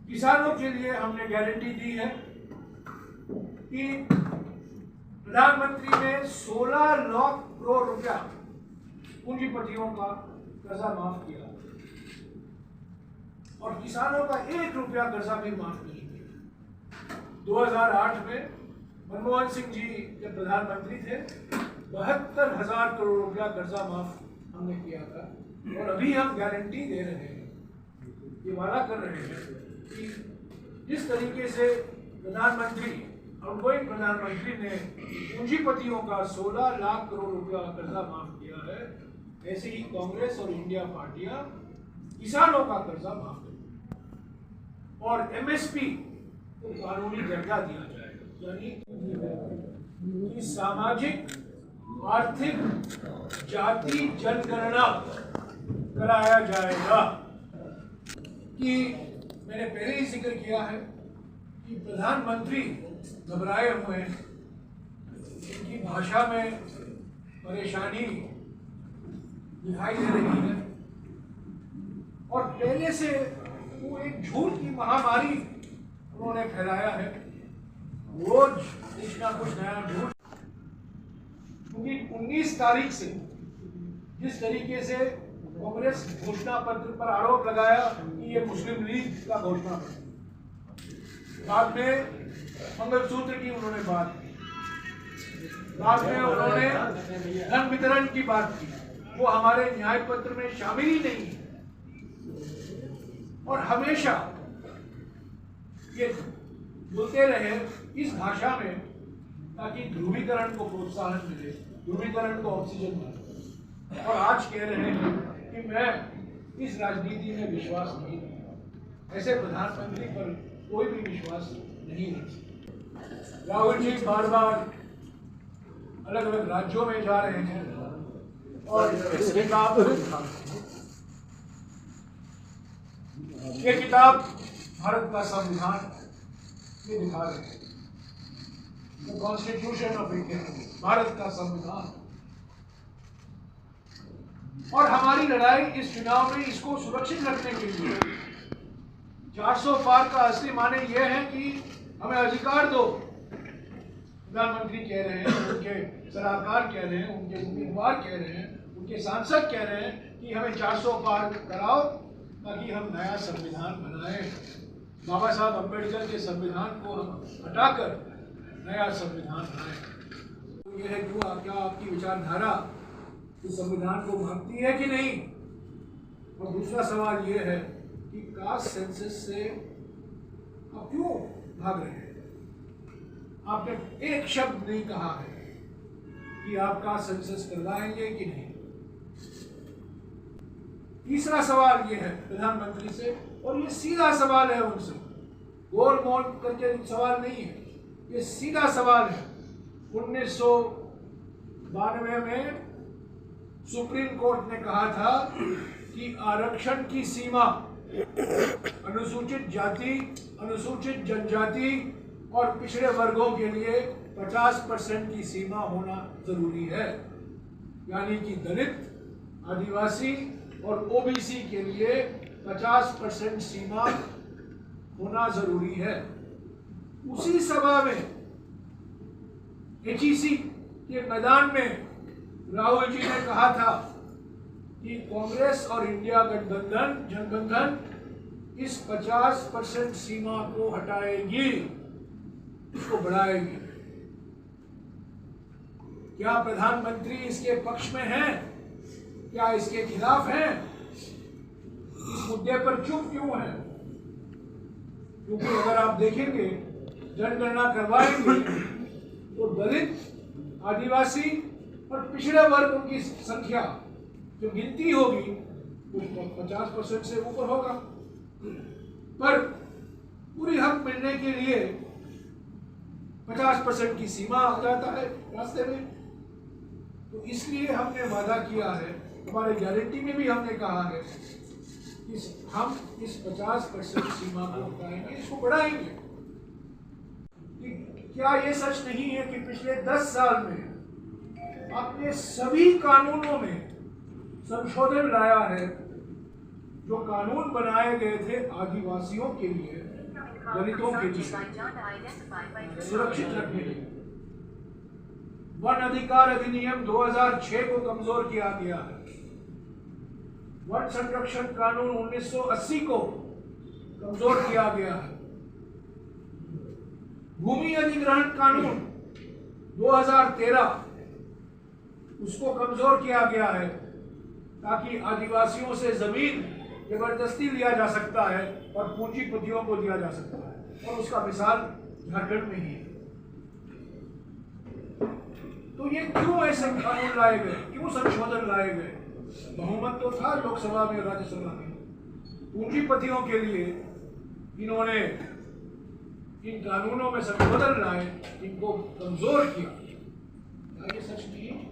किसानों के लिए हमने गारंटी दी है कि प्रधानमंत्री ने 16 लाख करोड़ रुपया पूंजीपतियों का कर्जा माफ किया और किसानों का 1 रुपया कर्जा भी माफ नहीं किया। 2008 में मनमोहन सिंह जी जब प्रधानमंत्री थे 72,000 करोड़ रुपया कर्जा माफ हमने किया था और अभी हम गारंटी दे रहे हैं, ये वादा कर रहे हैं कि जिस तरीके से आउटगोइंग प्रधानमंत्री ने पूंजीपतियों का 16 लाख करोड़ रुपया कर्जा माफ किया है, ऐसे ही कांग्रेस और इंडिया पार्टियां किसानों का कर्जा माफ करें और एमएसपी को कानूनी दर्जा दिया जाएगा, यानी कि सामाजिक आर्थिक जाति जनगणना कराया जाएगा। कि मैंने पहले ही जिक्र किया है कि प्रधानमंत्री घबराए हुए हैं, उनकी भाषा में परेशानी दिखाई दे रही है और पहले से वो एक झूठ की महामारी उन्होंने फैलाया है, रोज कुछ ना कुछ नया झूठ। क्योंकि 19 तारीख से जिस तरीके से कांग्रेस घोषणा पत्र पर आरोप लगाया कि ये मुस्लिम लीग का घोषणा पत्र, बाद में मंगलसूत्र की उन्होंने बात की, बाद में उन्होंने धन वितरण की बात की, वो हमारे न्याय पत्र में शामिल ही नहीं है। और हमेशा ये बोलते रहे इस भाषा में ताकि ध्रुवीकरण को प्रोत्साहन मिले, ध्रुवीकरण को ऑक्सीजन मिले, और आज कह रहे हैं कि मैं इस राजनीति में विश्वास नहीं रखता। ऐसे प्रधानमंत्री पर कोई भी विश्वास नहीं रख सकता। राहुल जी बार बार अलग अलग राज्यों में जा रहे हैं और ये किताब भारत का संविधान ये दिखा रहे हैं, the constitution of India, Bharat का संविधान। और हमारी लड़ाई इस चुनाव में इसको सुरक्षित रखने के लिए 400 पार का असली माने यह है कि हमें अधिकार दो। प्रधानमंत्री कह रहे हैं, उनके सलाहकार कह रहे हैं, उनके उम्मीदवार कह रहे हैं, उनके सांसद कह रहे हैं कि हमें 400 पार कराओ ताकि हम नया संविधान बनाएं। बाबा साहब अम्बेडकर के संविधान को हम हटाकर नया संविधान बनाएं। तो यह है क्यों, क्या आपकी विचारधारा इस संविधान को मानती है कि नहीं? और दूसरा सवाल यह है कि कास्ट सेंसस से आप क्यों भाग रहे हैं? आपने एक शब्द नहीं कहा है कि आप कास्ट सेंसस करवाएंगे कि नहीं। तीसरा सवाल यह है प्रधानमंत्री से, और ये सीधा सवाल है उनसे, गोल मोल करके सवाल नहीं है, ये सीधा सवाल है। 1992 में सुप्रीम कोर्ट ने कहा था कि आरक्षण की सीमा अनुसूचित जाति, अनुसूचित जनजाति और पिछड़े वर्गों के लिए 50% की सीमा होना जरूरी है, यानी कि दलित, आदिवासी और ओबीसी के लिए 50% सीमा होना जरूरी है। उसी सभा में एचईसी के मैदान में राहुल जी ने कहा था कि कांग्रेस और इंडिया गठबंधन इस 50% सीमा को हटाएगी, इसको बढ़ाएगी। क्या प्रधानमंत्री इसके पक्ष में हैं? क्या इसके खिलाफ हैं? इस मुद्दे पर चुप क्यों है? क्योंकि अगर आप देखेंगे जनगणना करवाएंगे तो दलित, आदिवासी और पिछड़े वर्ग की संख्या जो गिनती होगी वो 50% से ऊपर होगा, पर पूरी हक मिलने के लिए 50% की सीमा आ जाता है रास्ते में। तो इसलिए हमने वादा किया है, हमारे गारंटी में भी हमने कहा है कि हम इस 50% सीमा को हटाएंगे, इसको बढ़ाएंगे। क्या ये सच नहीं है कि पिछले 10 साल में आपने सभी कानूनों में संशोधन लाया है जो कानून बनाए गए थे आदिवासियों के लिए, दलितों के लिए सुरक्षित रखने के लिए। वन अधिकार अधिनियम 2006 को कमजोर किया गया है। वन संरक्षण कानून 1980 को कमजोर किया गया है। भूमि अधिग्रहण कानून 2013 उसको कमजोर किया गया है ताकि आदिवासियों से जमीन जबरदस्ती लिया जा सकता है और पूंजीपतियों को दिया जा सकता है, और उसका मिसाल झारखंड में ही है। तो ये क्यों ऐसे कानून लाए गए, क्यों संशोधन लाए गए? बहुमत तो था लोकसभा में, राज्यसभा में। पूंजीपतियों के लिए इन्होंने इन कानूनों में संशोधन लाए, इनको कमजोर किया। क्या ये सच नहीं है?